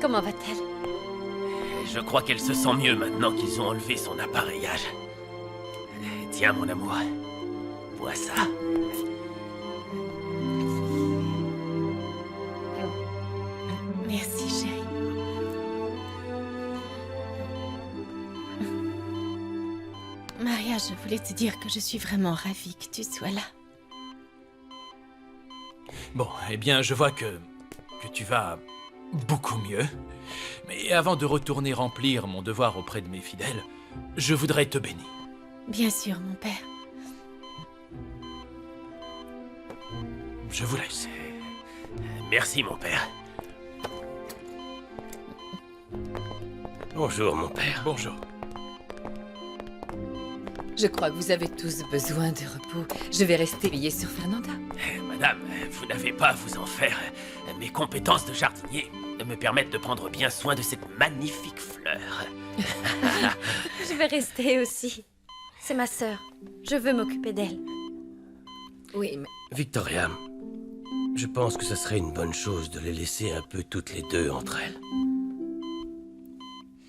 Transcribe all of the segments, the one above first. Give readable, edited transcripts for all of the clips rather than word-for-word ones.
Comment va-t-elle? Je crois qu'elle se sent mieux maintenant qu'ils ont enlevé son appareillage. Tiens, mon amour. Vois ça. Merci, chérie. Maria, je voulais te dire que je suis vraiment ravie que tu sois là. Bon, eh bien, je vois que tu vas beaucoup mieux. Mais avant de retourner remplir mon devoir auprès de mes fidèles, je voudrais te bénir. Bien sûr, mon père. Je vous laisse. Merci, mon père. Bonjour, mon père. Bonjour. Je crois que vous avez tous besoin de repos. Je vais rester veiller sur Fernanda. Madame, vous n'avez pas à vous en faire. Mes compétences de jardinier me permettent de prendre bien soin de cette magnifique fleur. Je vais rester aussi. C'est ma sœur. Je veux m'occuper d'elle. Oui, mais... Victoria, je pense que ce serait une bonne chose de les laisser un peu toutes les deux entre elles.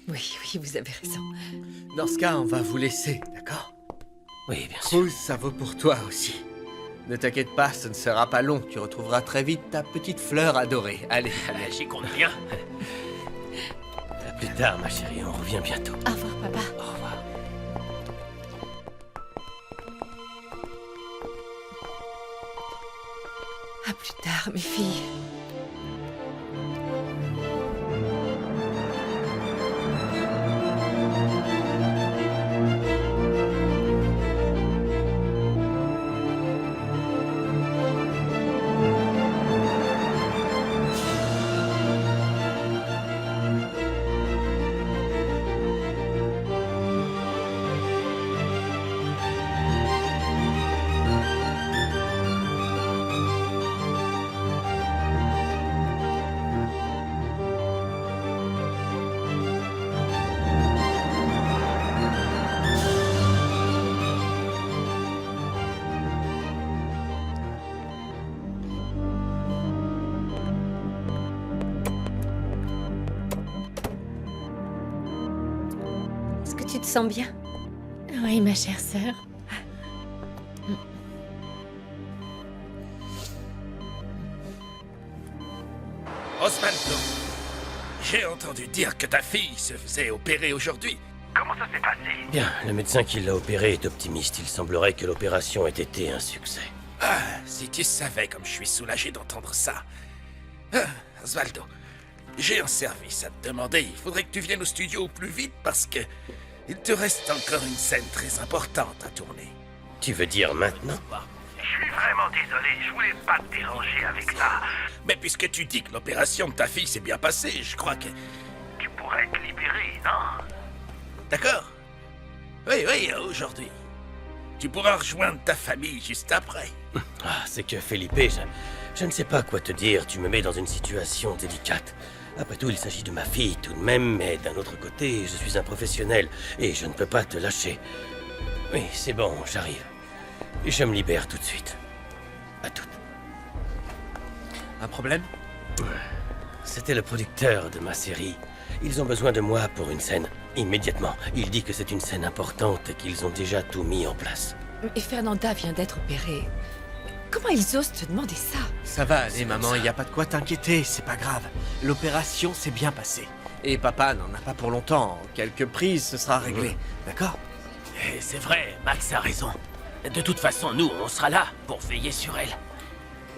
Oui, vous avez raison. Dans ce cas, on va vous laisser, d'accord? Oui, bien sûr. Cruz, ça vaut pour toi aussi. Ne t'inquiète pas, ce ne sera pas long. Tu retrouveras très vite ta petite fleur adorée. Allez, allez. J'y compte bien. À plus tard, ma chérie, on revient bientôt. Au revoir, papa. Au revoir. À plus tard, mes filles. Est-ce que tu te sens bien? Oui, ma chère sœur. Osvaldo, j'ai entendu dire que ta fille se faisait opérer aujourd'hui. Comment ça s'est passé? Bien, le médecin qui l'a opéré est optimiste. Il semblerait que l'opération ait été un succès. Ah, si tu savais comme je suis soulagé d'entendre ça. Ah, Osvaldo, j'ai un service à te demander. Il faudrait que tu viennes au studio au plus vite parce que il te reste encore une scène très importante à tourner. Tu veux dire maintenant? Je suis vraiment désolé, je voulais pas te déranger avec ça. Mais puisque tu dis que l'opération de ta fille s'est bien passée, je crois que tu pourrais être libéré, non? D'accord? Oui, aujourd'hui. Tu pourras rejoindre ta famille juste après. Ah, c'est que Felipe, je ne sais pas quoi te dire. Tu me mets dans une situation délicate. Après tout, il s'agit de ma fille tout de même, mais d'un autre côté, je suis un professionnel et je ne peux pas te lâcher. Oui, c'est bon, j'arrive. Et je me libère tout de suite. À toutes. Un problème? C'était le producteur de ma série. Ils ont besoin de moi pour une scène. Immédiatement. Il dit que c'est une scène importante et qu'ils ont déjà tout mis en place. Et Fernanda vient d'être opérée. Comment ils osent te demander ça? Ça va aller, maman, il n'y a pas de quoi t'inquiéter, c'est pas grave. L'opération s'est bien passée. Et papa n'en a pas pour longtemps. En quelques prises, ce sera réglé. D'accord? Et c'est vrai, Max a raison. De toute façon, nous, on sera là pour veiller sur elle.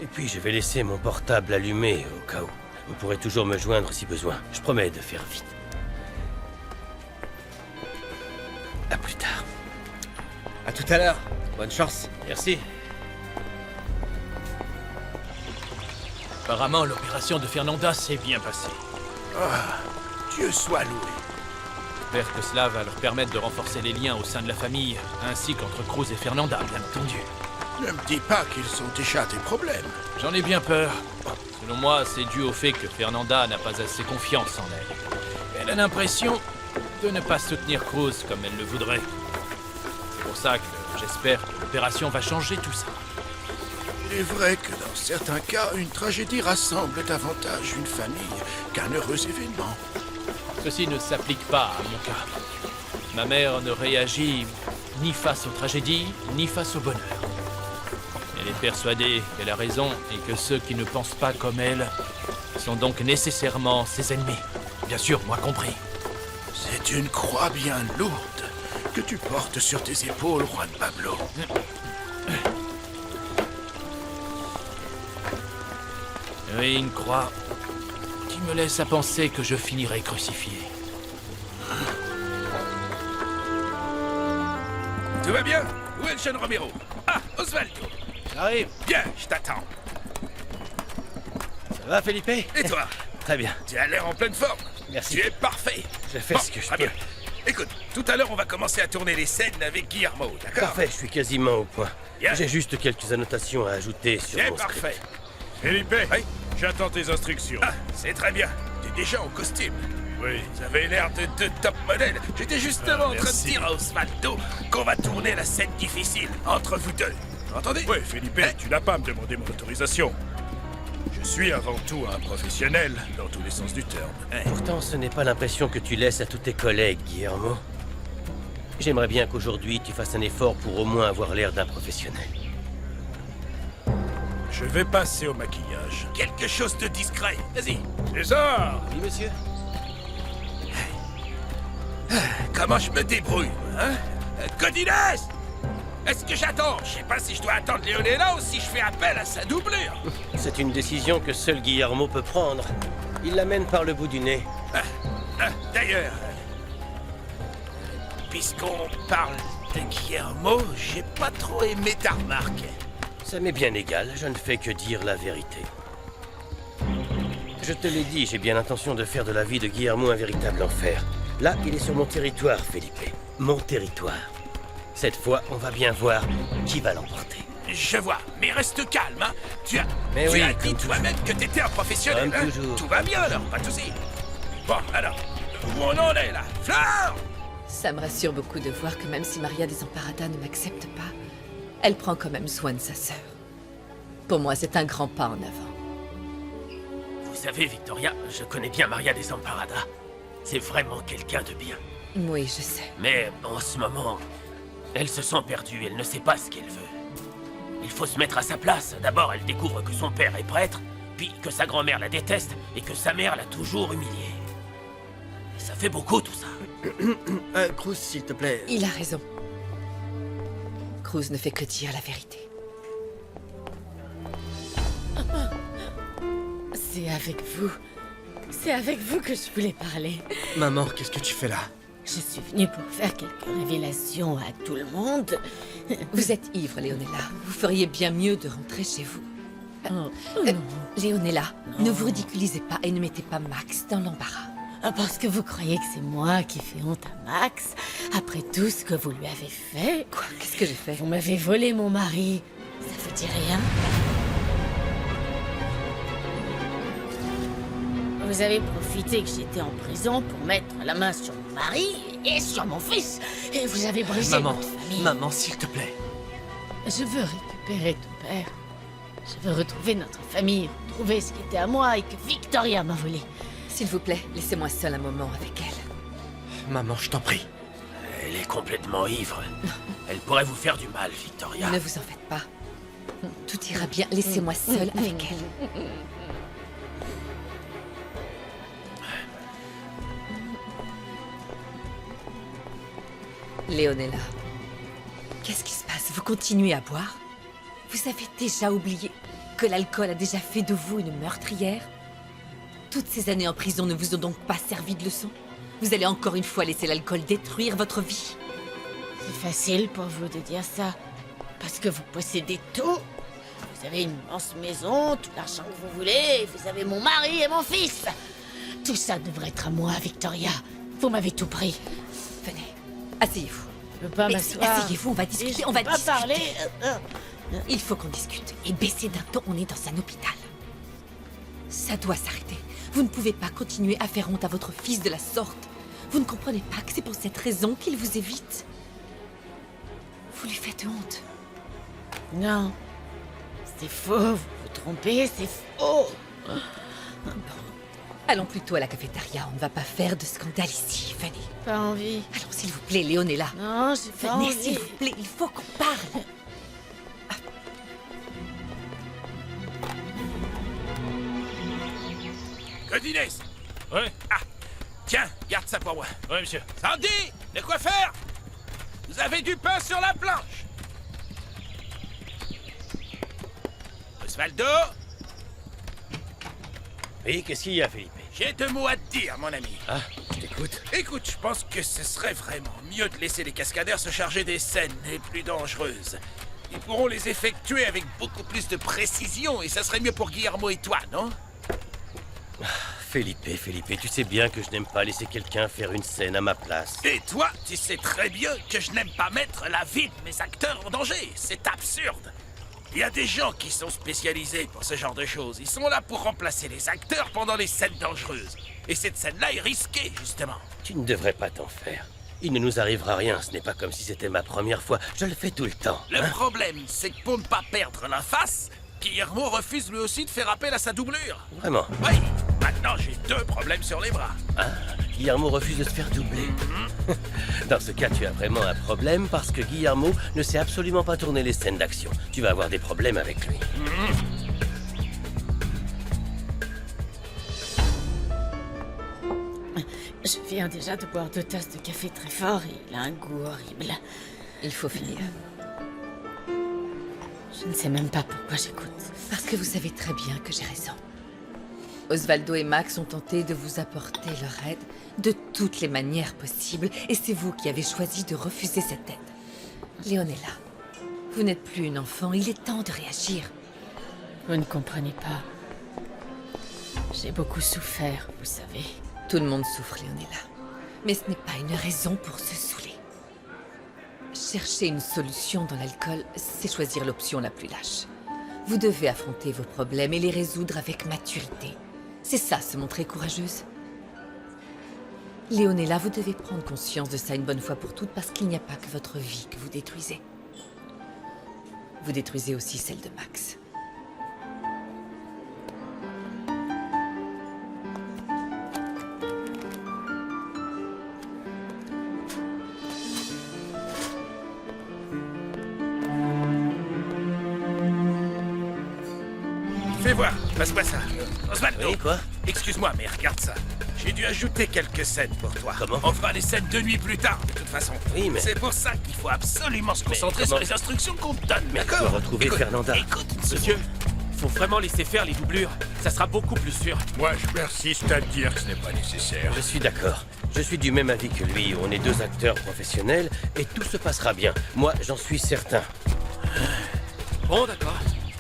Et puis, je vais laisser mon portable allumé au cas où. Vous pourrez toujours me joindre si besoin. Je promets de faire vite. À plus tard. À tout à l'heure. Bonne chance. Merci. Apparemment, l'opération de Fernanda s'est bien passée. Dieu soit loué. J'espère que cela va leur permettre de renforcer les liens au sein de la famille, ainsi qu'entre Cruz et Fernanda, bien entendu. Ne me dis pas qu'ils sont déjà des problèmes. J'en ai bien peur. Selon moi, c'est dû au fait que Fernanda n'a pas assez confiance en elle. Elle a l'impression de ne pas soutenir Cruz comme elle le voudrait. C'est pour ça que j'espère que l'opération va changer tout ça. Il est vrai que dans certains cas, une tragédie rassemble davantage une famille qu'un heureux événement. Ceci ne s'applique pas à mon cas. Ma mère ne réagit ni face aux tragédies, ni face au bonheur. Elle est persuadée qu'elle a raison et que ceux qui ne pensent pas comme elle sont donc nécessairement ses ennemis. Bien sûr, moi compris. C'est une croix bien lourde que tu portes sur tes épaules, Juan Pablo. Oui, une croix qui me laisse à penser que je finirai crucifié. Tout va bien? Où est le jeune Romero? Ah, Osvaldo. J'arrive. Bien, je t'attends. Ça va, Felipe? Et toi? Très bien. Tu as l'air en pleine forme. Merci. Tu es parfait. Je fais ce que je très peux. bien. Écoute, tout à l'heure, on va commencer à tourner les scènes avec Guillermo, d'accord? Parfait, je suis quasiment au point. Bien. J'ai juste quelques annotations à ajouter sur C'est mon script. parfait. Felipe, Oui. j'attends tes instructions. Ah, c'est très bien. T'es déjà en costume. Oui. Vous avez l'air de deux top modèles. J'étais justement en train de merci. dire à Osvaldo qu'on va tourner la scène difficile entre vous deux. Entendez? Oui, Felipe, Hein? tu n'as pas à me demander mon autorisation. Je suis avant tout un professionnel, dans tous les sens du terme. Pourtant, ce n'est pas l'impression que tu laisses à tous tes collègues, Guillermo. J'aimerais bien qu'aujourd'hui, tu fasses un effort pour au moins avoir l'air d'un professionnel. Je vais passer au maquillage. Quelque chose de discret. Vas-y. César! Oui, monsieur. Comment je me débrouille, hein? Godinez! Est-ce que j'attends? Je sais pas si je dois attendre Leonela ou si je fais appel à sa doublure. C'est une décision que seul Guillermo peut prendre. Il l'amène par le bout du nez. D'ailleurs, puisqu'on parle de Guillermo, j'ai pas trop aimé ta remarque. Ça m'est bien égal, je ne fais que dire la vérité. Je te l'ai dit, j'ai bien l'intention de faire de la vie de Guillermo un véritable enfer. Là, il est sur mon territoire, Felipe. Mon territoire. Cette fois, on va bien voir qui va l'emporter. Je vois, mais reste calme, hein. Tu as Mais oui, dit comme toi-même que t'étais un professionnel, Comme hein. toujours. Tout va bien alors, pas de soucis. Bon, alors, où on en est là? Fleur! Ça me rassure beaucoup de voir que même si Maria Desamparada ne m'accepte pas, elle prend quand même soin de sa sœur. Pour moi, c'est un grand pas en avant. Vous savez, Victoria, je connais bien Maria Desamparada. C'est vraiment quelqu'un de bien. Oui, je sais. Mais en ce moment, elle se sent perdue, elle ne sait pas ce qu'elle veut. Il faut se mettre à sa place. D'abord, elle découvre que son père est prêtre, puis que sa grand-mère la déteste et que sa mère l'a toujours humiliée. Ça fait beaucoup tout ça. Cruz, s'il te plaît. Il a raison. Cruz ne fait que dire la vérité. C'est avec vous. C'est avec vous que je voulais parler. Maman, qu'est-ce que tu fais là? Je suis venue pour faire quelques révélations à tout le monde. Vous êtes ivre, Leonella. Vous feriez bien mieux de rentrer chez vous. Non. Leonella, ne vous ridiculisez pas et ne mettez pas Max dans l'embarras. Ah, parce que vous croyez que c'est moi qui fais honte à Max, après tout ce que vous lui avez fait. Quoi? Qu'est-ce que j'ai fait? Vous m'avez volé mon mari. Ça vous dit rien? Vous avez profité que j'étais en prison pour mettre la main sur mon mari et sur mon fils. Et vous avez brisé Maman, notre famille. maman, s'il te plaît. Je veux récupérer ton père. Je veux retrouver notre famille, retrouver ce qui était à moi et que Victoria m'a volé. S'il vous plaît, laissez-moi seul un moment avec elle. Maman, je t'en prie. Elle est complètement ivre. Elle pourrait vous faire du mal, Victoria. Ne vous en faites pas. Tout ira bien. Laissez-moi seul avec elle. Leonella, qu'est-ce qui se passe? Vous continuez à boire? Vous avez déjà oublié que l'alcool a déjà fait de vous une meurtrière? Toutes ces années en prison ne vous ont donc pas servi de leçon? Vous allez encore une fois laisser l'alcool détruire votre vie? C'est facile pour vous de dire ça. Parce que vous possédez tout. Vous avez une immense maison, tout l'argent que vous voulez, vous avez mon mari et mon fils. Tout ça devrait être à moi, Victoria. Vous m'avez tout pris. Venez, asseyez-vous. Je peux pas Mais m'asseoir. asseyez-vous, on va discuter, Je on va peux pas discuter. parler. Il faut qu'on discute. Et baissez d'un ton, on est dans un hôpital. Ça doit s'arrêter. Vous ne pouvez pas continuer à faire honte à votre fils de la sorte. Vous ne comprenez pas que c'est pour cette raison qu'il vous évite. Vous lui faites honte. Non. c'est faux, vous vous trompez, c'est faux. Allons plutôt à la cafétéria, on ne va pas faire de scandale ici. Venez. Pas envie. Allons, s'il vous plaît, Léon est là. Non, j'ai pas Venez, envie. s'il vous plaît, il faut qu'on parle. Godinez. Ouais, Ah, tiens, garde ça pour moi. ouais, monsieur. Sandy, le coiffeur. Vous avez du pain sur la planche. Osvaldo, Oui, qu'est-ce qu'il y a, Felipe? j'ai 2 mots à te dire, mon ami. Ah, je t'écoute. Écoute, je pense que ce serait vraiment mieux de laisser les cascadeurs se charger des scènes les plus dangereuses. Ils pourront les effectuer avec beaucoup plus de précision et ça serait mieux pour Guillermo et toi, non? Felipe, tu sais bien que je n'aime pas laisser quelqu'un faire une scène à ma place. Et toi, tu sais très bien que je n'aime pas mettre la vie de mes acteurs en danger. C'est absurde. Il y a des gens qui sont spécialisés pour ce genre de choses. Ils sont là pour remplacer les acteurs pendant les scènes dangereuses. Et cette scène-là est risquée, justement. Tu ne devrais pas t'en faire. Il ne nous arrivera rien, ce n'est pas comme si c'était ma première fois. Je le fais tout le temps. Le hein. problème, c'est que pour ne pas perdre la face, Guillermo refuse lui aussi de faire appel à sa doublure. Vraiment. Oui, maintenant j'ai 2 problèmes sur les bras. Ah, Guillermo refuse de se faire doubler. Dans ce cas, tu as vraiment un problème parce que Guillermo ne sait absolument pas tourner les scènes d'action. Tu vas avoir des problèmes avec lui. Je viens déjà de boire 2 tasses de café très fort et il a un goût horrible. Il faut finir. Je ne sais même pas pourquoi j'écoute. Parce que vous savez très bien que j'ai raison. Osvaldo et Max ont tenté de vous apporter leur aide de toutes les manières possibles, et c'est vous qui avez choisi de refuser cette aide. Léon est là. Vous n'êtes plus une enfant, il est temps de réagir. Vous ne comprenez pas. J'ai beaucoup souffert, vous savez. Tout le monde souffre, Léonella. Mais ce n'est pas une raison pour se saouler. Chercher une solution dans l'alcool, c'est choisir l'option la plus lâche. Vous devez affronter vos problèmes et les résoudre avec maturité. C'est ça, se montrer courageuse. Léonella, vous devez prendre conscience de ça une bonne fois pour toutes parce qu'il n'y a pas que votre vie que vous détruisez. Vous détruisez aussi celle de Max. Fais voir, passe-moi ça. Osvaldo, Oui, quoi? excuse-moi, mais regarde ça. J'ai dû ajouter quelques scènes pour toi. Comment? On fera les scènes de nuit plus tard, de toute façon. Oui, mais- C'est pour ça qu'il faut absolument se concentrer sur comment- les instructions qu'on te donne, Mais d'accord? faut retrouver Écoute, Fernanda. Écoute une seconde. Monsieur, faut vraiment laisser faire les doublures. Ça sera beaucoup plus sûr. Moi, je persiste à dire que ce n'est pas nécessaire. Je suis d'accord. Je suis du même avis que lui. On est 2 acteurs professionnels et tout se passera bien. Moi, j'en suis certain. Bon, d'accord.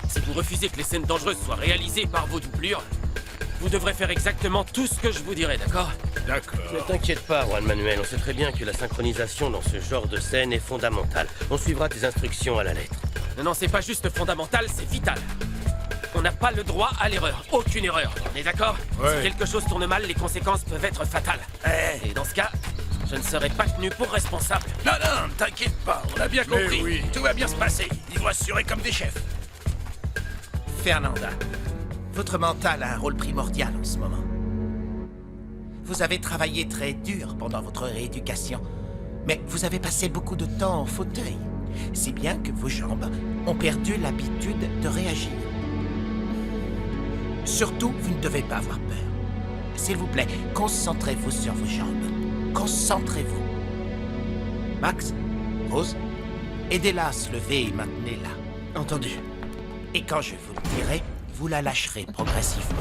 Si vous refusez que les scènes dangereuses soient réalisées par vos doublures, vous devrez faire exactement tout ce que je vous dirai, d'accord? Ne D'accord. t'inquiète pas, Juan Manuel. On sait très bien que la synchronisation dans ce genre de scène est fondamentale. On suivra tes instructions à la lettre. Non, non, c'est pas juste fondamental, c'est vital. On n'a pas le droit à l'erreur. Aucune erreur. On est d'accord? Ouais. Si quelque chose tourne mal, les conséquences peuvent être fatales. Et dans ce cas, je ne serai pas tenu pour responsable. Non, non, t'inquiète pas, on a bien Mais compris. oui. Tout va bien se passer. Ils vont assurer comme des chefs. Fernanda, votre mental a un rôle primordial en ce moment. Vous avez travaillé très dur pendant votre rééducation, mais vous avez passé beaucoup de temps en fauteuil, si bien que vos jambes ont perdu l'habitude de réagir. Surtout, vous ne devez pas avoir peur. S'il vous plaît, concentrez-vous sur vos jambes. Concentrez-vous. Max, Rose, aidez-la à se lever et maintenez-la. Entendu. Et quand je vous le dirai, vous la lâcherez progressivement.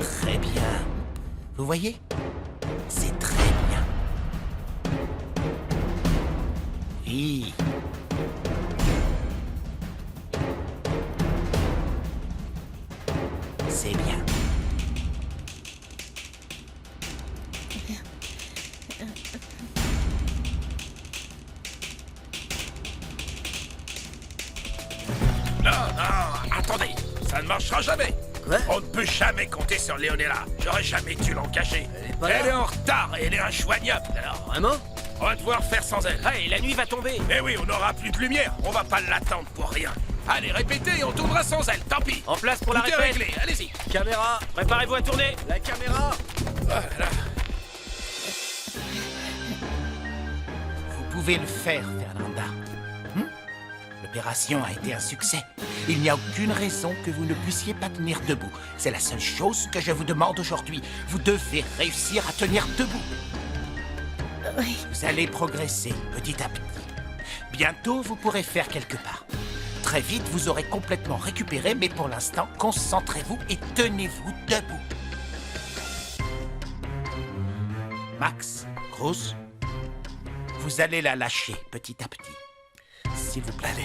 Très bien. Vous voyez? C'est très bien. Oui. C'est bien. Non, non, attendez, ça ne marchera jamais. Quoi? On ne peut jamais compter sur Léonella. J'aurais jamais dû l'engager. pas là. Elle est en retard et elle est injoignable. Alors, Vraiment? On va devoir faire sans elle. Ah, et la nuit va tomber. Eh oui, on n'aura plus de lumière. On va pas l'attendre pour rien. Allez, répétez et on tournera sans elle. Tant pis. En place pour la Tout est répète. réglé. Allez-y. Caméra, Préparez-vous à tourner. la caméra. Voilà. Vous pouvez le faire, Fernanda. L'opération a été un succès. Il n'y a aucune raison que vous ne puissiez pas tenir debout. C'est la seule chose que je vous demande aujourd'hui. Vous devez réussir à tenir debout. Oui. Vous allez progresser petit à petit. Bientôt, vous pourrez faire quelques pas. Très vite, vous aurez complètement récupéré, mais pour l'instant, concentrez-vous et tenez-vous debout. Max, Cruz, vous allez la lâcher petit à petit. S'il vous plaît. Allez.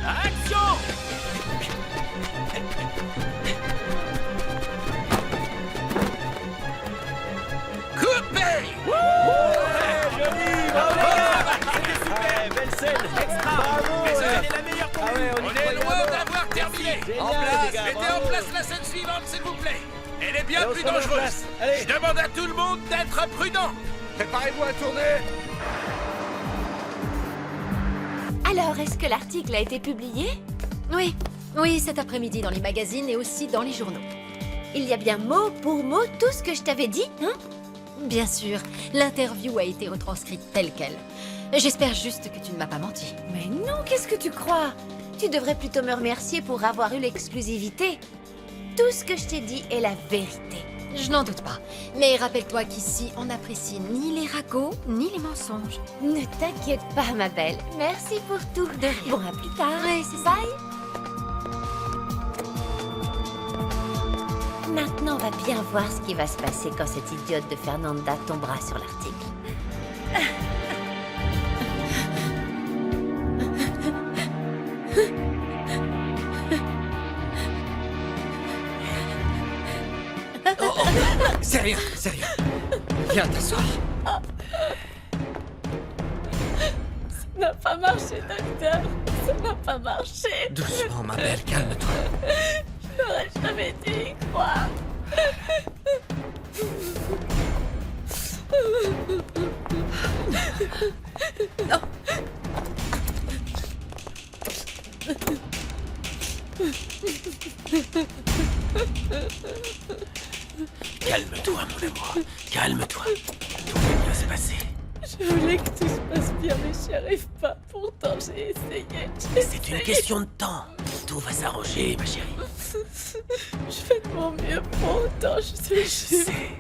Action! Coupé. Belle scène, extra. Elle est la meilleure pour nous. On est loin d'avoir terminé. En place, Mettez en place la scène suivante, s'il vous plaît. Elle est bien plus dangereuse. Je demande à tout le monde d'être prudent. Préparez-vous à tourner. Alors, est-ce que l'article a été publié? Oui, oui, cet après-midi dans les magazines et aussi dans les journaux. Il y a bien mot pour mot tout ce que je t'avais dit, hein? Bien sûr, l'interview a été retranscrite telle qu'elle. J'espère juste que tu ne m'as pas menti. Mais non, qu'est-ce que tu crois? Tu devrais plutôt me remercier pour avoir eu l'exclusivité. Tout ce que je t'ai dit est la vérité. Je n'en doute pas. Mais rappelle-toi qu'ici, on n'apprécie ni les ragots, ni les mensonges. Ne t'inquiète pas, ma belle. Merci pour tout. De rien. Bon, à plus tard. Ouais, c'est ça. Bye. Maintenant, on va bien voir ce qui va se passer quand cette idiote de Fernanda tombera sur l'article. C'est rien, c'est rien. Viens t'asseoir. Ça n'a pas marché, docteur. Ça n'a pas marché. Doucement, ma belle, calme-toi. Je n'aurais jamais dû y croire. Calme-toi, mon amour. Calme-toi. Tout va bien se passer. Je voulais que tout se passe bien, mais j'y arrive pas. Pourtant, j'ai essayé. C'est une question de temps. Tout va s'arranger, ma chérie. Je fais de mon mieux pour autant, je suis Je sais.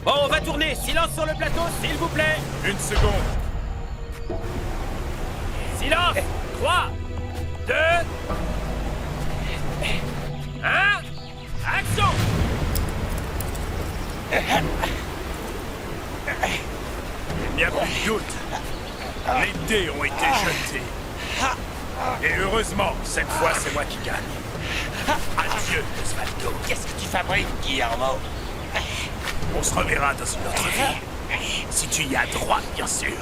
Bon, on va tourner. Silence sur le plateau, s'il vous plaît. Une seconde. Silence. 3, 2, 1. Action! Il n'y a plus de doute. Les dés ont été jetés. Et heureusement, cette fois, c'est moi qui gagne. Adieu, Osvaldo. Qu'est-ce que tu fabriques, Guillermo? On se reverra dans une autre vie. Si tu y as droit, bien sûr.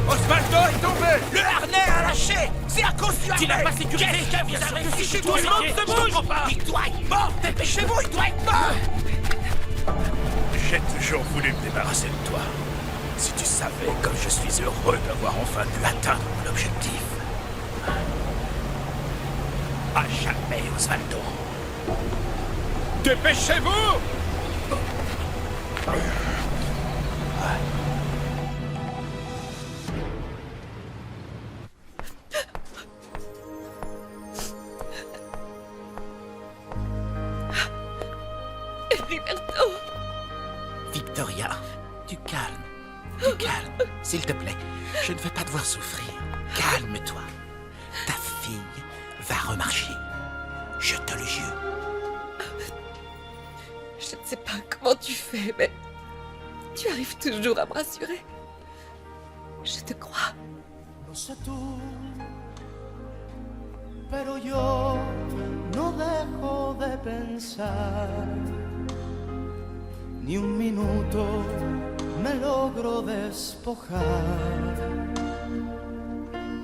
Osvaldo est tombé. Le harnais a lâché. C'est à cause du harnais. Tu n'as pas sécurisé. Qu'est-ce que vous avez fichu tout le monde se Je comprends bouge. pas. Il doit être mort. Dépêchez-vous, il doit être mort. J'ai toujours voulu me débarrasser de toi. Si tu savais comme je suis heureux d'avoir enfin pu atteindre mon objectif. À jamais, Osvaldo. Dépêchez-vous! Heriberto. Victoria, du calme. Du calme. S'il te plaît, je ne veux pas te voir souffrir. Calme-toi. Ta fille va remarcher. Je te le jure. Je ne sais pas comment tu fais, mais tu arrives toujours à me rassurer. Je te crois. pero yo no dejo de pensar. Ni un minuto me logro despojar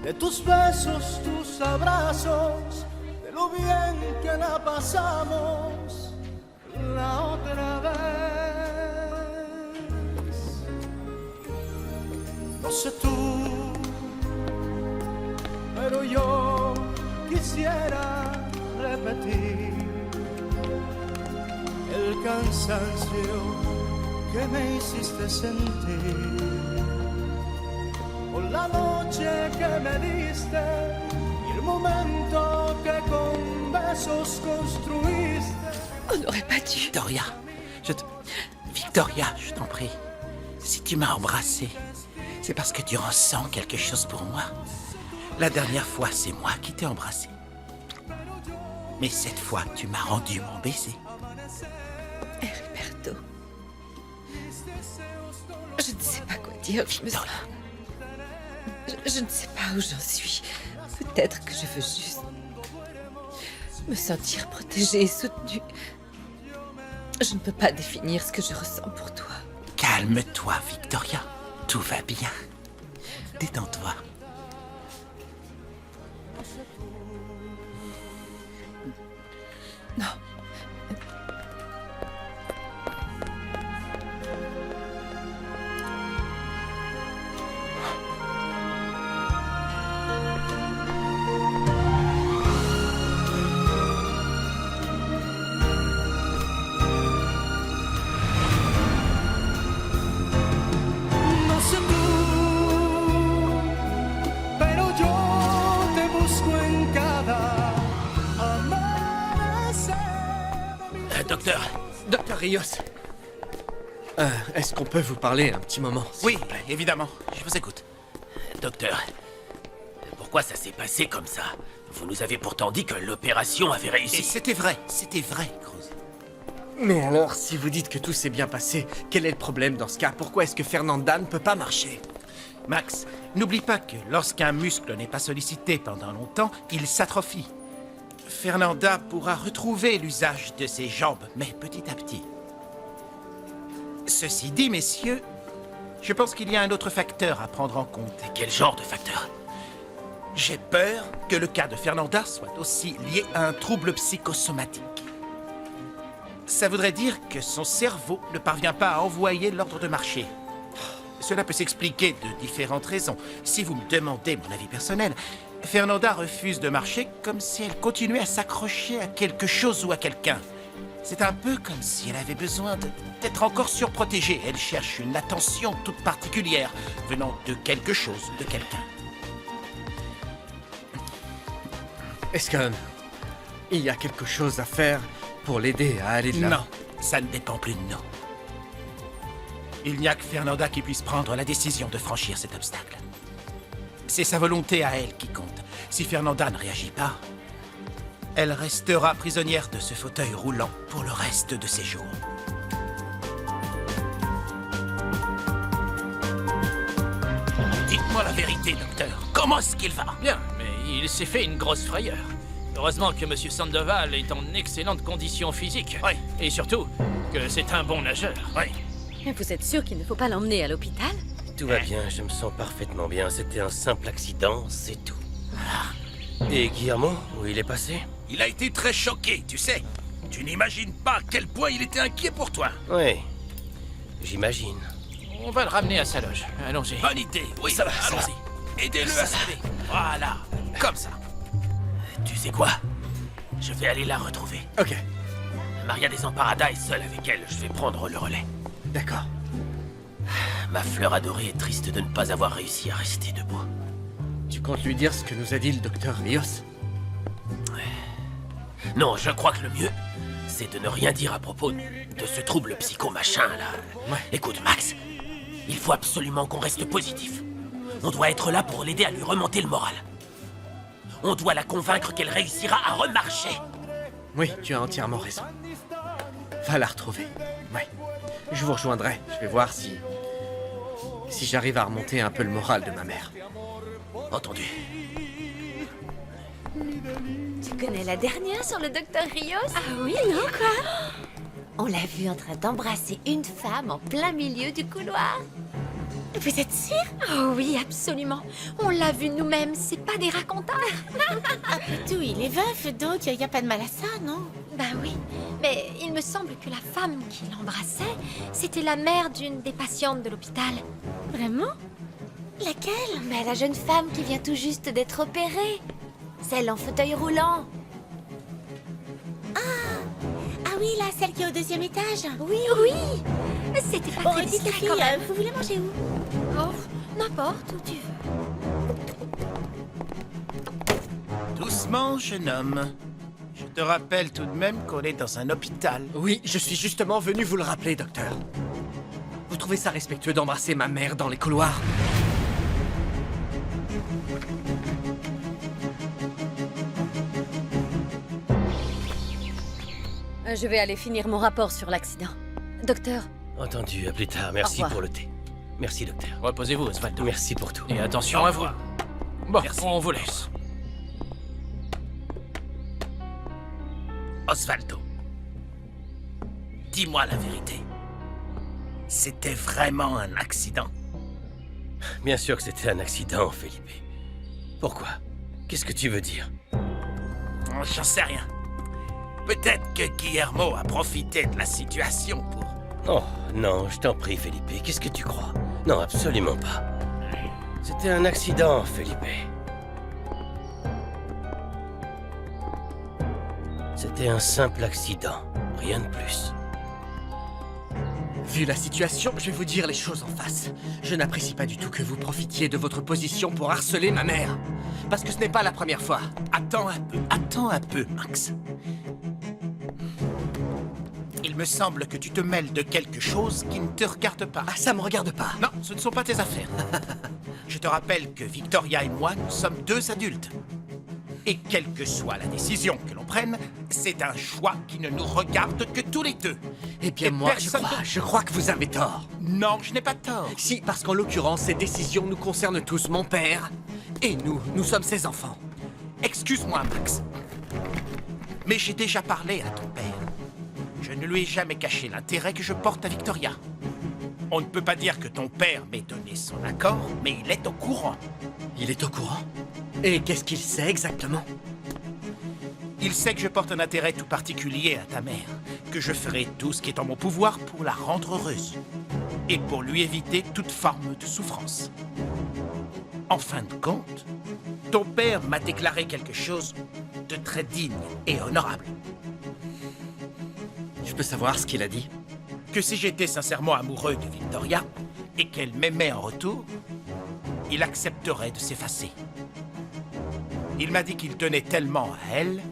de tus besos, tus abrazos, de lo bien que la pasamos la otra vez. No sé tú, pero yo quisiera repetir el cansancio que me hiciste sentir, o la noche que me diste y el momento que con besos construiste. On n'aurait pas dû. Victoria, Victoria, je t'en prie. Si tu m'as embrassé, c'est parce que tu ressens quelque chose pour moi. La dernière fois, c'est moi qui t'ai embrassé. Mais cette fois, tu m'as rendu mon baiser. Heriberto. Je ne sais pas quoi dire. Je ne sais pas où j'en suis. Peut-être que je veux juste me sentir protégée et soutenue. Je ne peux pas définir ce que je ressens pour toi. Calme-toi, Victoria. Tout va bien. Détends-toi. Non. No sé tú, pero yo te busco en cada amanecer. Docteur. Docteur Rios. Est-ce qu'on peut vous parler un petit moment? Oui, évidemment. Je vous écoute. Docteur, pourquoi ça s'est passé comme ça? Vous nous avez pourtant dit que l'opération avait réussi. Et c'était vrai, Cruz. Mais alors, si vous dites que tout s'est bien passé, quel est le problème dans ce cas? Pourquoi est-ce que Fernanda ne peut pas marcher? Max, n'oublie pas que lorsqu'un muscle n'est pas sollicité pendant longtemps, il s'atrophie. Fernanda pourra retrouver l'usage de ses jambes, mais petit à petit. Ceci dit, messieurs, je pense qu'il y a un autre facteur à prendre en compte. Quel genre de facteur? J'ai peur que le cas de Fernanda soit aussi lié à un trouble psychosomatique. Ça voudrait dire que son cerveau ne parvient pas à envoyer l'ordre de marcher. Cela peut s'expliquer de différentes raisons. Si vous me demandez mon avis personnel, Fernanda refuse de marcher comme si elle continuait à s'accrocher à quelque chose ou à quelqu'un. C'est un peu comme si elle avait besoin d'être encore surprotégée. Elle cherche une attention toute particulière venant de quelque chose, de quelqu'un. Est-ce que il y a quelque chose à faire pour l'aider à aller de l'avant? Non, ça ne dépend plus de nous. Il n'y a que Fernanda qui puisse prendre la décision de franchir cet obstacle. C'est sa volonté à elle qui compte. Si Fernanda ne réagit pas, elle restera prisonnière de ce fauteuil roulant pour le reste de ses jours. Dites-moi la vérité, docteur. Comment est-ce qu'il va? Bien, mais il s'est fait une grosse frayeur. Heureusement que Monsieur Sandoval est en excellente condition physique. Oui. Et surtout, que c'est un bon nageur. Oui. Mais vous êtes sûr qu'il ne faut pas l'emmener à l'hôpital? Tout va bien, je me sens parfaitement bien. C'était un simple accident, c'est tout. Et Guillermo, où il est passé? Il a été très choqué, tu sais. Tu n'imagines pas à quel point il était inquiet pour toi. Oui, j'imagine. On va le ramener à sa loge. Allons-y. Bonne idée, oui, Ça va, allons-y. Aidez-le à se lever. Voilà, comme ça. Tu sais quoi? Je vais aller la retrouver. Ok, Maria Desamparada est seule avec elle. Je vais prendre le relais. d'accord. Ma fleur adorée est triste de ne pas avoir réussi à rester debout. Tu comptes lui dire ce que nous a dit le docteur Rios? Non, je crois que le mieux, c'est de ne rien dire à propos de ce trouble psycho-machin, là. Ouais. Écoute, Max, il faut absolument qu'on reste positif. On doit être là pour l'aider à lui remonter le moral. On doit la convaincre qu'elle réussira à remarcher. Oui, tu as entièrement raison. Va la retrouver. Ouais. Je vous rejoindrai. Je vais voir si j'arrive à remonter un peu le moral de ma mère. Entendu. Tu connais la dernière sur le docteur Rios? Ah oui, non, quoi? On l'a vu en train d'embrasser une femme en plein milieu du couloir. Vous êtes sûr? Oh oui, absolument. On l'a vu nous-mêmes, c'est pas des racontars. Après tout, il est veuf, donc il n'y a pas de mal à ça, non? Bah oui, mais il me semble que la femme qui l'embrassait, c'était la mère d'une des patientes de l'hôpital. Vraiment? Laquelle? Mais la jeune femme qui vient tout juste d'être opérée. Celle en fauteuil roulant. Ah oui, là, celle qui est au 2e étage. Oui, oui. C'était pas Bon, très dites les discret filles, quand même. vous voulez manger où? Oh, n'importe où tu veux. Doucement, jeune homme. Je te rappelle tout de même qu'on est dans un hôpital. Oui, je suis justement venu vous le rappeler, docteur. Vous trouvez ça respectueux d'embrasser ma mère dans les couloirs? Je vais aller finir mon rapport sur l'accident. Docteur, Entendu, à plus tard. Merci revoir. pour le thé. Merci, docteur. Reposez-vous, Osvaldo. Merci pour tout. Et attention à vous. Bon, Merci. on vous laisse. Osvaldo, dis-moi la vérité. C'était vraiment un accident? Bien sûr que c'était un accident, Felipe. Pourquoi? Qu'est-ce que tu veux dire? J'en sais rien. Peut-être que Guillermo a profité de la situation pour... Oh, non, je t'en prie, Felipe. Qu'est-ce que tu crois? Non, absolument pas. C'était un accident, Felipe. C'était un simple accident, rien de plus. Vu la situation, je vais vous dire les choses en face. Je n'apprécie pas du tout que vous profitiez de votre position pour harceler ma mère. Parce que ce n'est pas la première fois. Attends un peu, Max. Il me semble que tu te mêles de quelque chose qui ne te regarde pas. Ah, ça me regarde pas. Non, ce ne sont pas tes affaires. Je te rappelle que Victoria et moi, nous sommes 2 adultes. Et quelle que soit la décision que l'on prenne, c'est un choix qui ne nous regarde que tous les deux. Eh bien, Et moi, personne je crois que vous avez tort. Non, je n'ai pas tort. Si, parce qu'en l'occurrence, ces décisions nous concernent tous, mon père. Et nous sommes ses enfants. Excuse-moi, Max. Mais j'ai déjà parlé à ton père. Je ne lui ai jamais caché l'intérêt que je porte à Victoria. On ne peut pas dire que ton père m'ait donné son accord, mais il est au courant. Il est au courant? Et qu'est-ce qu'il sait exactement? Il sait que je porte un intérêt tout particulier à ta mère, que je ferai tout ce qui est en mon pouvoir pour la rendre heureuse, et pour lui éviter toute forme de souffrance. En fin de compte, ton père m'a déclaré quelque chose de très digne et honorable. Je peux savoir ce qu'il a dit? Que si j'étais sincèrement amoureux de Victoria, et qu'elle m'aimait en retour, il accepterait de s'effacer. Il m'a dit qu'il tenait tellement à elle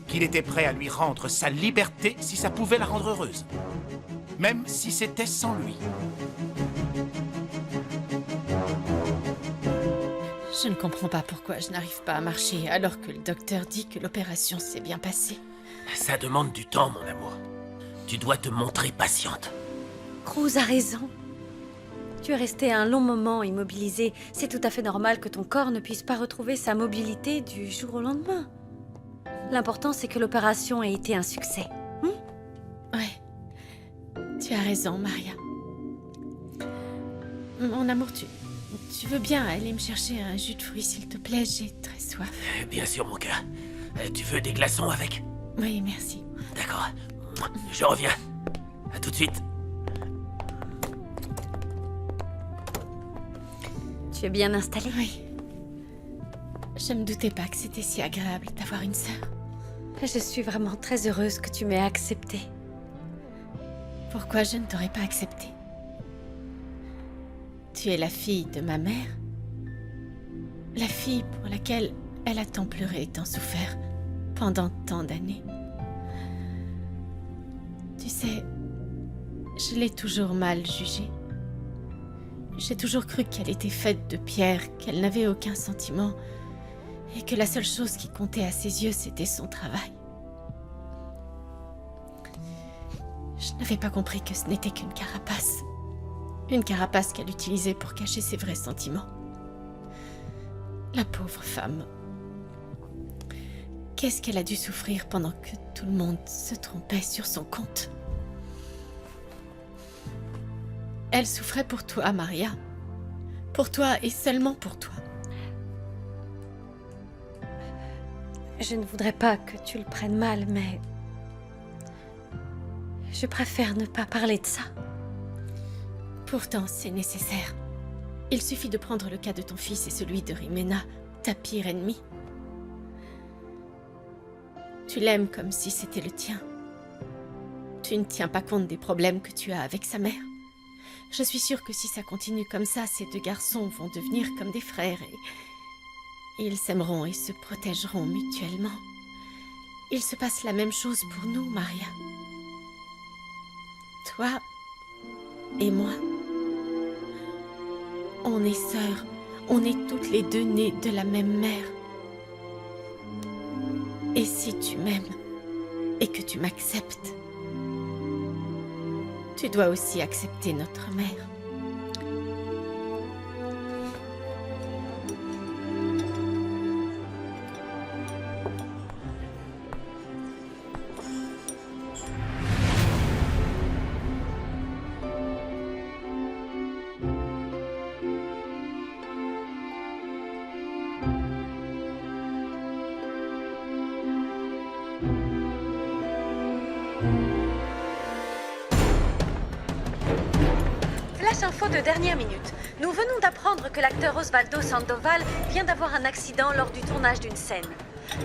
qu'il était prêt à lui rendre sa liberté si ça pouvait la rendre heureuse. Même si c'était sans lui. Je ne comprends pas pourquoi je n'arrive pas à marcher alors que le docteur dit que l'opération s'est bien passée. Ça demande du temps, mon amour. Tu dois te montrer patiente. Cruz a raison. Tu es resté un long moment immobilisé. C'est tout à fait normal que ton corps ne puisse pas retrouver sa mobilité du jour au lendemain. L'important, c'est que l'opération ait été un succès. Ouais. Tu as raison, Maria. Mon amour, tu veux bien aller me chercher un jus de fruits, s'il te plaît? J'ai très soif. Bien sûr, mon cœur. Tu veux des glaçons avec? Oui, merci. D'accord. Je reviens. À tout de suite. Tu es bien installé? Oui. Je me doutais pas que c'était si agréable d'avoir une sœur. Je suis vraiment très heureuse que tu m'aies acceptée. Pourquoi je ne t'aurais pas accepté? Tu es la fille de ma mère. La fille pour laquelle elle a tant pleuré et tant souffert pendant tant d'années. Tu sais, je l'ai toujours mal jugée. J'ai toujours cru qu'elle était faite de pierre, qu'elle n'avait aucun sentiment, et que la seule chose qui comptait à ses yeux, c'était son travail. Je n'avais pas compris que ce n'était qu'une carapace. Une carapace qu'elle utilisait pour cacher ses vrais sentiments. La pauvre femme. Qu'est-ce qu'elle a dû souffrir pendant que tout le monde se trompait sur son compte? Elle souffrait pour toi, Maria. Pour toi et seulement pour toi. Je ne voudrais pas que tu le prennes mal, mais... je préfère ne pas parler de ça. Pourtant, c'est nécessaire. Il suffit de prendre le cas de ton fils et celui de Rimena, ta pire ennemie. Tu l'aimes comme si c'était le tien. Tu ne tiens pas compte des problèmes que tu as avec sa mère. Je suis sûre que si ça continue comme ça, ces deux garçons vont devenir comme des frères et ils s'aimeront et se protégeront mutuellement. Il se passe la même chose pour nous, Maria. Toi et moi. On est sœurs. On est toutes les deux nées de la même mère. Et si tu m'aimes et que tu m'acceptes, tu dois aussi accepter notre mère. Flash info de dernière minute. Nous venons d'apprendre que l'acteur Osvaldo Sandoval vient d'avoir un accident lors du tournage d'une scène.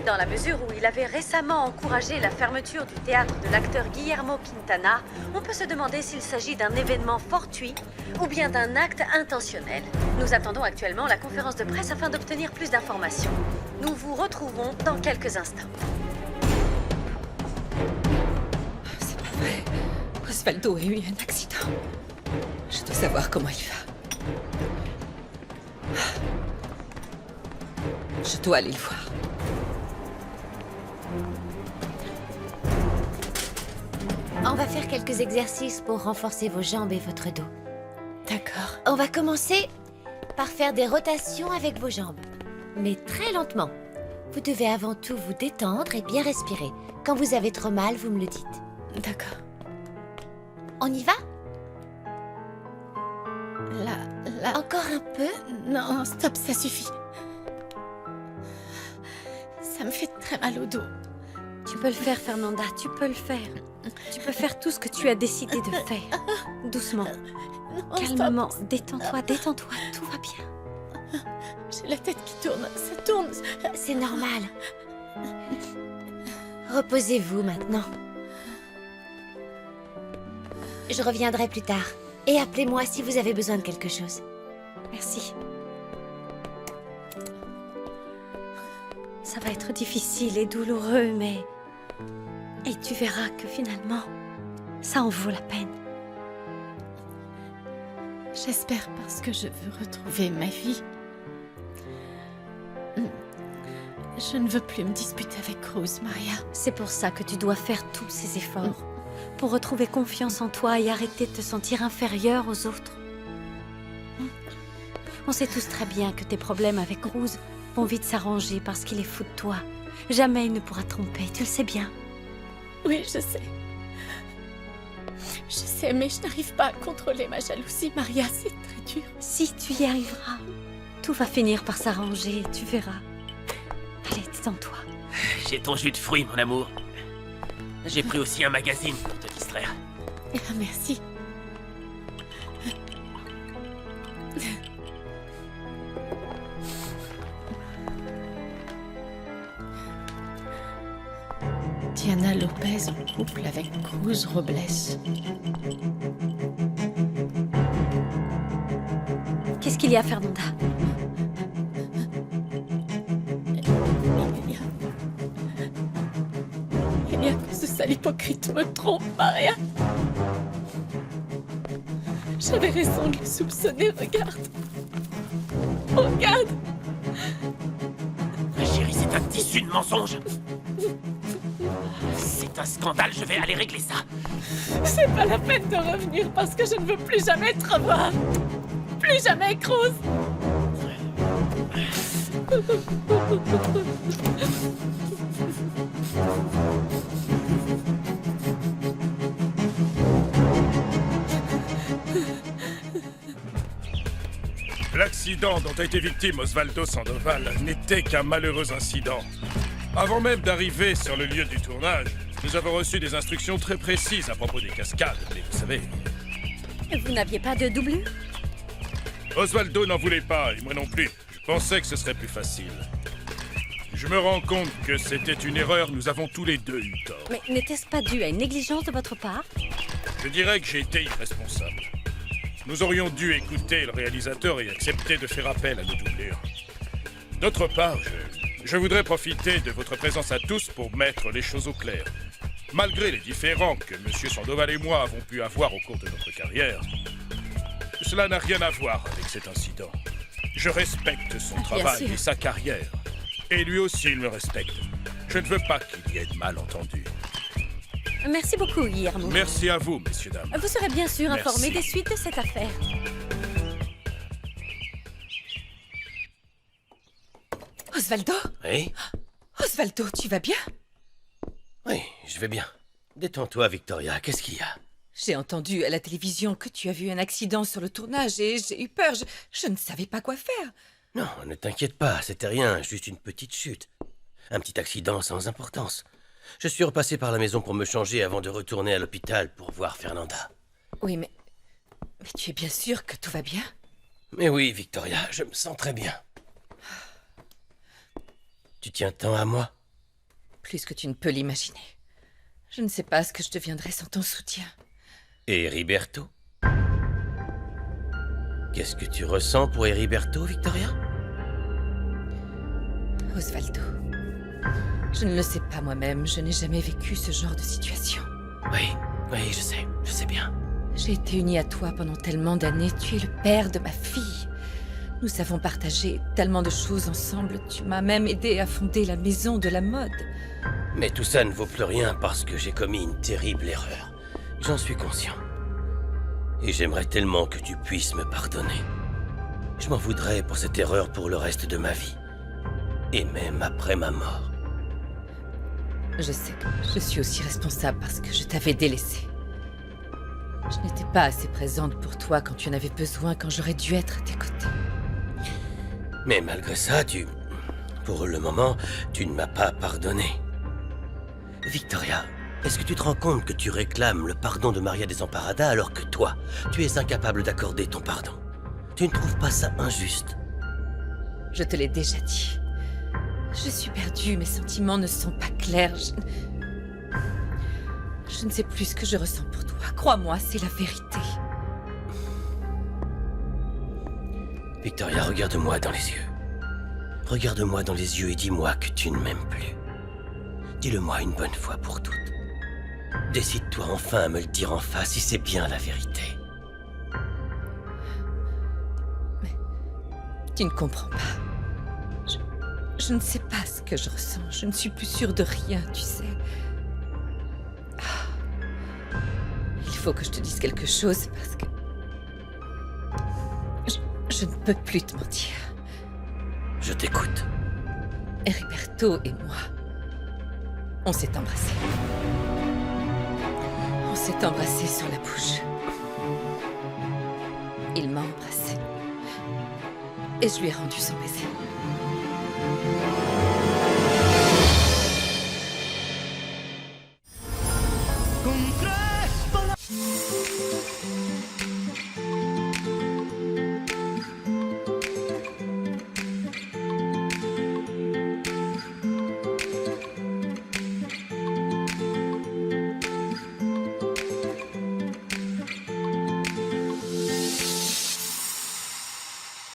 Dans la mesure où il avait récemment encouragé la fermeture du théâtre de l'acteur Guillermo Quintana, on peut se demander s'il s'agit d'un événement fortuit ou bien d'un acte intentionnel. Nous attendons actuellement la conférence de presse afin d'obtenir plus d'informations. Nous vous retrouvons dans quelques instants. C'est pas vrai. Osvaldo a eu un accident. Je dois savoir comment il va. Je dois aller le voir. On va faire quelques exercices pour renforcer vos jambes et votre dos. D'accord. On va commencer par faire des rotations avec vos jambes. Mais très lentement. Vous devez avant tout vous détendre et bien respirer. Quand vous avez trop mal, vous me le dites. D'accord. On y va? Là... Encore un peu? Non, stop, ça suffit. Ça me fait très mal au dos. Tu peux le faire, Fernanda, tu peux le faire. Tu peux faire tout ce que tu as décidé de faire. Doucement, Non, calmement, stop. détends-toi, détends-toi, tout va bien. J'ai la tête qui tourne, ça tourne. C'est normal. Reposez-vous maintenant. Je reviendrai plus tard. Et appelez-moi si vous avez besoin de quelque chose. Merci. Ça va être difficile et douloureux, mais... Et tu verras que finalement, ça en vaut la peine. J'espère parce que je veux retrouver ma vie. Je ne veux plus me disputer avec Rose, Maria. C'est pour ça que tu dois faire tous ces efforts. Pour retrouver confiance en toi et arrêter de te sentir inférieure aux autres. On sait tous très bien que tes problèmes avec Rose vont vite s'arranger parce qu'il est fou de toi. Jamais il ne pourra te tromper, tu le sais bien. Oui, je sais. Je sais, mais je n'arrive pas à contrôler ma jalousie, Maria, c'est très dur. Si tu y arriveras, tout va finir par s'arranger, tu verras. Allez, détends-toi. J'ai ton jus de fruits, mon amour. J'ai pris aussi un magazine pour te distraire. Ah, merci. Diana Lopez en couple avec Cruz Robles. Qu'est-ce qu'il y a, Fernanda? Il y a que ce sale hypocrite me trompe, Maria. J'avais raison de le soupçonner, regarde. Regarde. Ma chérie, c'est un tissu de mensonges. C'est un scandale, je vais aller régler ça. C'est pas la peine de revenir parce que je ne veux plus jamais te revoir. Plus jamais, Cruz. L'accident dont a été victime Osvaldo Sandoval n'était qu'un malheureux incident. Avant même d'arriver sur le lieu du tournage, nous avons reçu des instructions très précises à propos des cascades, mais vous savez... Vous n'aviez pas de doublure? Osvaldo n'en voulait pas, et moi non plus. Je pensais que ce serait plus facile. Je me rends compte que c'était une erreur, nous avons tous les deux eu tort. Mais n'était-ce pas dû à une négligence de votre part? Je dirais que j'ai été irresponsable. Nous aurions dû écouter le réalisateur et accepter de faire appel à nos doublures. D'autre part, je voudrais profiter de votre présence à tous pour mettre les choses au clair. Malgré les différends que M. Sandoval et moi avons pu avoir au cours de notre carrière, cela n'a rien à voir avec cet incident. Je respecte son travail et sa carrière. Et lui aussi, il me respecte. Je ne veux pas qu'il y ait de malentendus. Merci beaucoup, Guillermo. Merci à vous, messieurs, dames. Vous serez bien sûr informé Merci. des suites de cette affaire. Osvaldo? Oui? Osvaldo, tu vas bien? Oui, je vais bien. Détends-toi, Victoria, qu'est-ce qu'il y a? J'ai entendu à la télévision que tu as vu un accident sur le tournage et j'ai eu peur. Je ne savais pas quoi faire. Non, ne t'inquiète pas, c'était rien, juste une petite chute. Un petit accident sans importance. Je suis repassé par la maison pour me changer avant de retourner à l'hôpital pour voir Fernanda. Oui, mais tu es bien sûr que tout va bien? Mais oui, Victoria, je me sens très bien. Tu tiens tant à moi? Plus que tu ne peux l'imaginer. Je ne sais pas ce que je deviendrais sans ton soutien. Et Heriberto? Qu'est-ce que tu ressens pour Heriberto, Victoria? Osvaldo, je ne le sais pas moi-même. Je n'ai jamais vécu ce genre de situation. Oui, je sais bien. J'ai été unie à toi pendant tellement d'années. Tu es le père de ma fille. Nous avons partagé tellement de choses ensemble. Tu m'as même aidé à fonder la maison de la mode. Mais tout ça ne vaut plus rien parce que j'ai commis une terrible erreur. J'en suis conscient. Et j'aimerais tellement que tu puisses me pardonner. Je m'en voudrais pour cette erreur pour le reste de ma vie. Et même après ma mort. Je sais que je suis aussi responsable parce que je t'avais délaissé. Je n'étais pas assez présente pour toi quand tu en avais besoin, quand j'aurais dû être à tes côtés. Mais malgré ça, pour le moment, tu ne m'as pas pardonné. Victoria, est-ce que tu te rends compte que tu réclames le pardon de Maria Desamparada alors que toi, tu es incapable d'accorder ton pardon? Tu ne trouves pas ça injuste? Je te l'ai déjà dit. Je suis perdue, mes sentiments ne sont pas clairs. Je ne sais plus ce que je ressens pour toi. Crois-moi, c'est la vérité. Victoria, regarde-moi dans les yeux. Regarde-moi dans les yeux et dis-moi que tu ne m'aimes plus. Dis-le-moi une bonne fois pour toutes. Décide-toi enfin à me le dire en face si c'est bien la vérité. Mais tu ne comprends pas. Je ne sais pas ce que je ressens. Je ne suis plus sûre de rien, tu sais. Il faut que je te dise quelque chose parce que... Je ne peux plus te mentir. Je t'écoute. Heriberto et moi, on s'est embrassés. On s'est embrassés sur la bouche. Il m'a embrassée. Et je lui ai rendu son baiser.